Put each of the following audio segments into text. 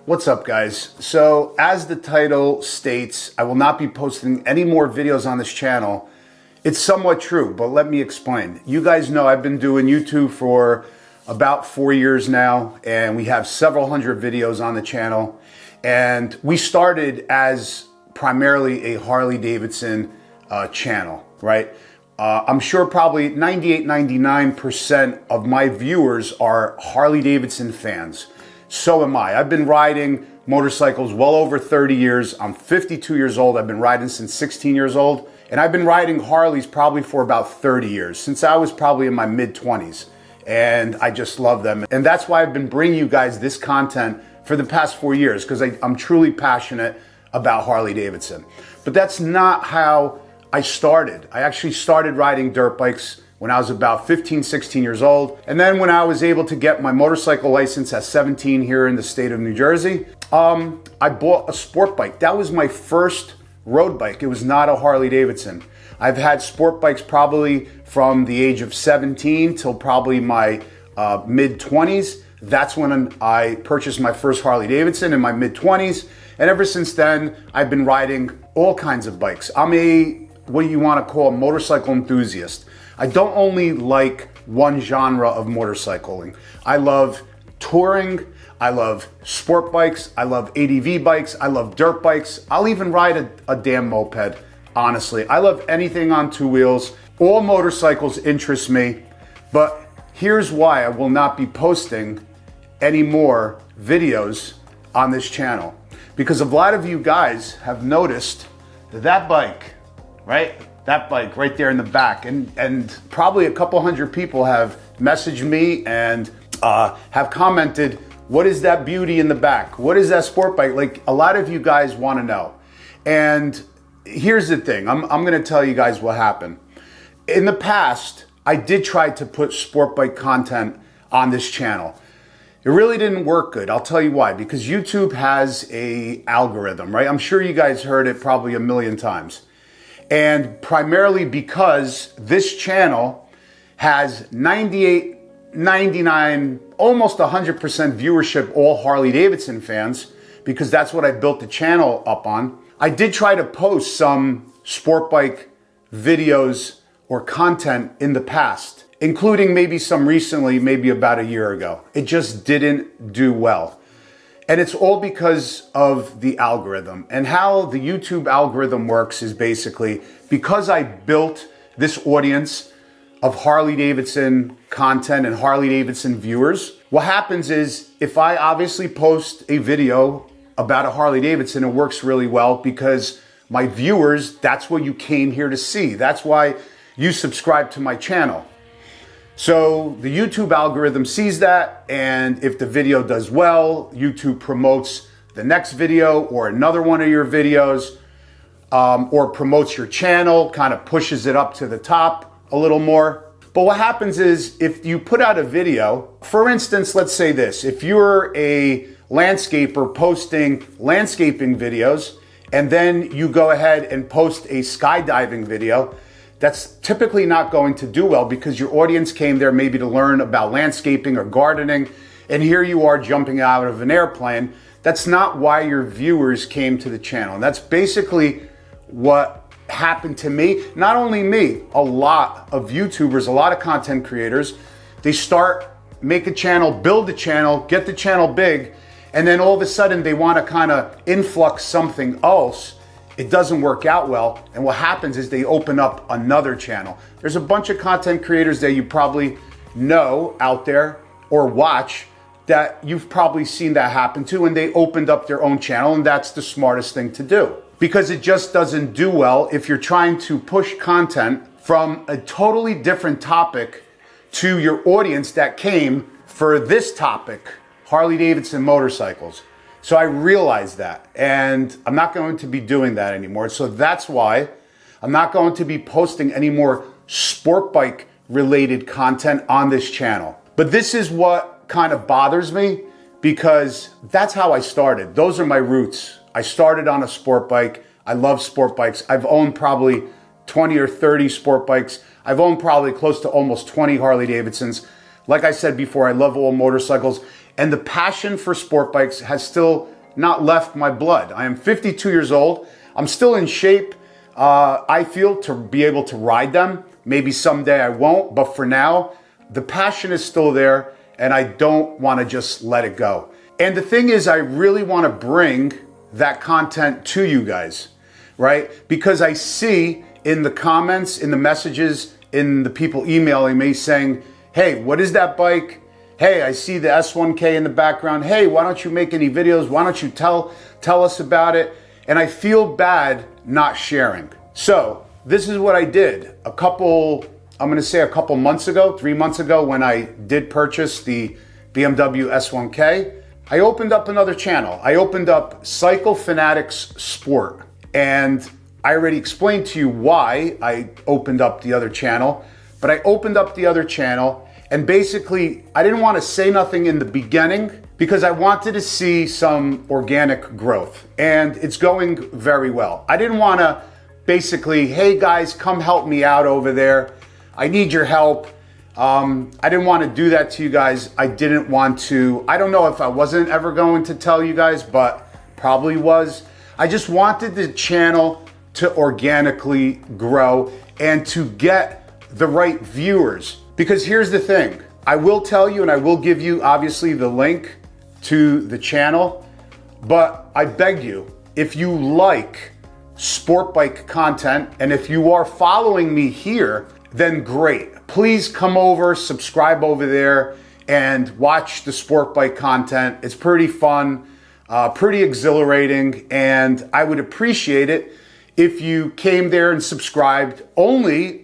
What's up, guys? So as the title states, I will not be posting any more videos on this channel. It's somewhat true, but let me explain. You guys know I've been doing YouTube for about 4 years now, and we have several hundred videos on the channel. And we started as primarily a Harley-Davidson channel, right? I'm sure probably 98, 99% of my viewers are Harley-Davidson fans. So am I. I've been riding motorcycles well over 30 years. I'm 52 years old. I've been riding since 16 years old. And I've been riding Harleys probably for about 30 years, since I was probably in my mid-20s. And I just love them. And that's why I've been bringing you guys this content for the past 4 years, because I'm truly passionate about Harley-Davidson. But that's not how I started. I actually started riding dirt bikes when I was about 15, 16 years old. And then when I was able to get my motorcycle license at 17 here in the state of New Jersey, I bought a sport bike. That was my first road bike. It was not a Harley-Davidson. I've had sport bikes probably from the age of 17 till probably my mid-20s. That's when I purchased my first Harley-Davidson in my mid-20s. And ever since then, I've been riding all kinds of bikes. I'm what you want to call a motorcycle enthusiast. I don't only like one genre of motorcycling. I love touring, I love sport bikes, I love ADV bikes, I love dirt bikes. I'll even ride a damn moped, honestly. I love anything on two wheels. All motorcycles interest me, but here's why I will not be posting any more videos on this channel. Because a lot of you guys have noticed that bike, right? That bike right there in the back, and probably a couple hundred people have messaged me and have commented, what is that beauty in the back? What is that sport bike? Like, a lot of you guys want to know. And here's the thing, I'm going to tell you guys what happened. In the past, I did try to put sport bike content on this channel. It really didn't work good. I'll tell you why. Because YouTube has an algorithm, right? I'm sure you guys heard it probably a million times. And primarily because this channel has 98, 99, almost 100% viewership, all Harley-Davidson fans, because that's what I built the channel up on. I did try to post some sport bike videos or content in the past, including maybe some recently, maybe about a year ago. It just didn't do well. And it's all because of the algorithm. And how the YouTube algorithm works is basically, because I built this audience of Harley-Davidson content and Harley-Davidson viewers, what happens is, if I obviously post a video about a Harley-Davidson, it works really well because my viewers, that's what you came here to see. That's why you subscribe to my channel. So the YouTube algorithm sees that, and if the video does well, YouTube promotes the next video or another one of your videos, or promotes your channel, kind of pushes it up to the top a little more. But what happens is, if you put out a video, for instance, let's say this, if you're a landscaper posting landscaping videos, and then you go ahead and post a skydiving video, that's typically not going to do well because your audience came there maybe to learn about landscaping or gardening, and here you are jumping out of an airplane. That's not why your viewers came to the channel. And that's basically what happened to me. Not only me, a lot of YouTubers, a lot of content creators, they start, make a channel, build a channel, get the channel big, and then all of a sudden they want to kind of influx something else. It doesn't work out well, and what happens is they open up another channel. There's a bunch of content creators that you probably know out there or watch that you've probably seen that happen to, and they opened up their own channel, and that's the smartest thing to do. Because it just doesn't do well if you're trying to push content from a totally different topic to your audience that came for this topic, Harley-Davidson motorcycles. So I realized that, and I'm not going to be doing that anymore. So that's why I'm not going to be posting any more sport bike related content on this channel. But this is what kind of bothers me, because that's how I started. Those are my roots. I started on a sport bike. I love sport bikes. I've owned probably 20 or 30 sport bikes. I've owned probably close to almost 20 Harley-Davidsons. Like I said before, I love all motorcycles. And the passion for sport bikes has still not left my blood. I am 52 years old. I'm still in shape, I feel, to be able to ride them. Maybe someday I won't, but for now, the passion is still there and I don't want to just let it go. And the thing is, I really want to bring that content to you guys, right? Because I see in the comments, in the messages, in the people emailing me saying, hey, what is that bike? Hey, I see the S1K in the background. Hey, why don't you make any videos? Why don't you tell us about it? And I feel bad not sharing. So this is what I did I'm gonna say a couple months ago, 3 months ago, when I did purchase the BMW S1K, I opened up another channel. I opened up Cycle Fanatics Sport. And I already explained to you why I opened up the other channel, but I opened up the other channel and basically I didn't want to say nothing in the beginning because I wanted to see some organic growth, and it's going very well. I didn't want to basically, hey guys, come help me out over there. I need your help. I didn't want to do that to you guys. I didn't want to, I don't know if I wasn't ever going to tell you guys, but probably was. I just wanted the channel to organically grow and to get the right viewers. Because here's the thing, I will tell you and I will give you obviously the link to the channel, but I beg you, if you like sport bike content and if you are following me here, then great. Please come over, subscribe over there and watch the sport bike content. It's pretty fun, pretty exhilarating, and I would appreciate it if you came there and subscribed only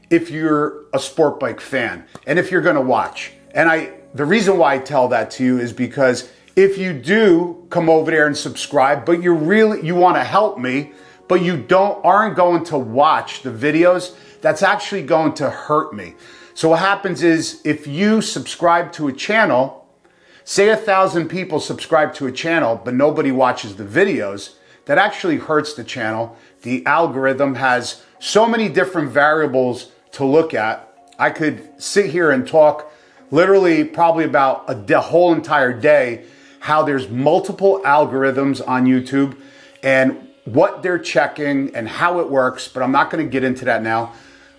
if you're a sport bike fan and if you're gonna watch. And the reason why I tell that to you is because if you do come over there and subscribe, but you wanna help me, but you aren't going to watch the videos, that's actually going to hurt me. So what happens is if you subscribe to a channel, say 1,000 people subscribe to a channel, but nobody watches the videos, that actually hurts the channel. The algorithm has so many different variables to look at. I could sit here and talk literally probably about the whole entire day, how there's multiple algorithms on YouTube and what they're checking and how it works, but I'm not gonna get into that now.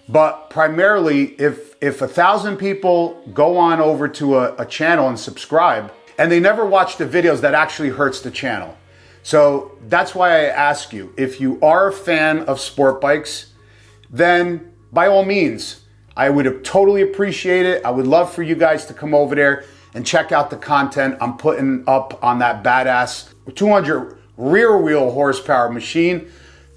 But primarily, if 1,000 people go on over to a channel and subscribe, and they never watch the videos, that actually hurts the channel. So that's why I ask you, if you are a fan of sport bikes, then by all means, I would totally appreciate it. I would love for you guys to come over there and check out the content I'm putting up on that badass 200 rear wheel horsepower machine,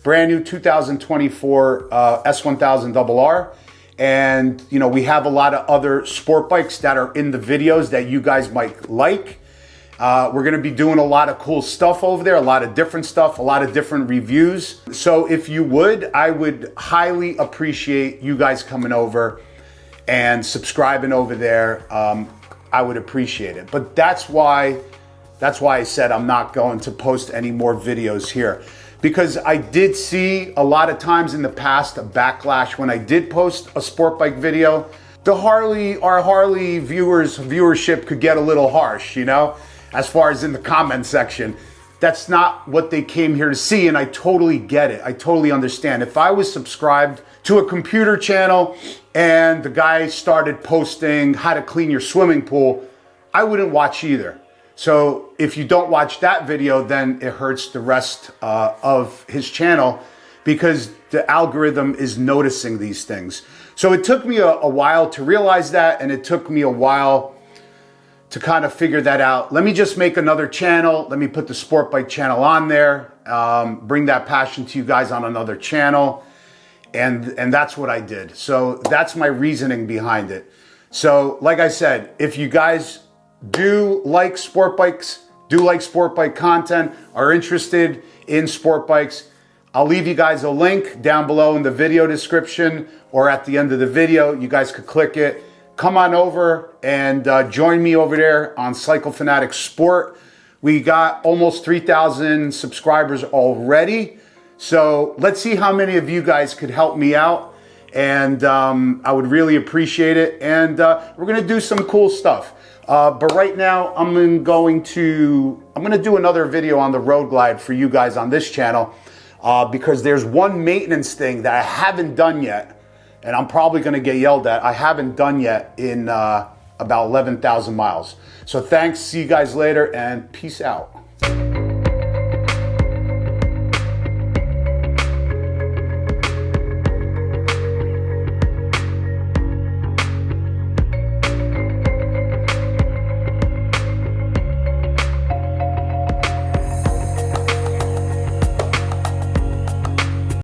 brand new 2024 S1000RR. And you know, we have a lot of other sport bikes that are in the videos that you guys might like. We're gonna be doing a lot of cool stuff over there, a lot of different stuff, a lot of different reviews. So if you would, I would highly appreciate you guys coming over and subscribing over there. I would appreciate it. But that's why I said I'm not going to post any more videos here. Because I did see a lot of times in the past a backlash when I did post a sport bike video. Our Harley viewership could get a little harsh, you know, as far as in the comment section. That's not what they came here to see, and I totally get it. I totally understand. If I was subscribed to a computer channel and the guy started posting how to clean your swimming pool, I wouldn't watch either. So if you don't watch that video, then it hurts the rest of his channel because the algorithm is noticing these things. So it took me a while to realize that, and it took me a while to kind of figure that out. Let me just make another channel. Let me put the sport bike channel on there, bring that passion to you guys on another channel. And that's what I did. So that's my reasoning behind it. So like I said, if you guys do like sport bikes, do like sport bike content, are interested in sport bikes, I'll leave you guys a link down below in the video description or at the end of the video. You guys could click it. Come on over and join me over there on Cycle Fanatics Sport. We got almost 3,000 subscribers already. So let's see how many of you guys could help me out. And I would really appreciate it. And we're gonna do some cool stuff. But right now, I'm going to do another video on the Road Glide for you guys on this channel because there's one maintenance thing that I haven't done yet, and I'm probably going to get yelled at. I haven't done yet in about 11,000 miles. So thanks, see you guys later, and peace out.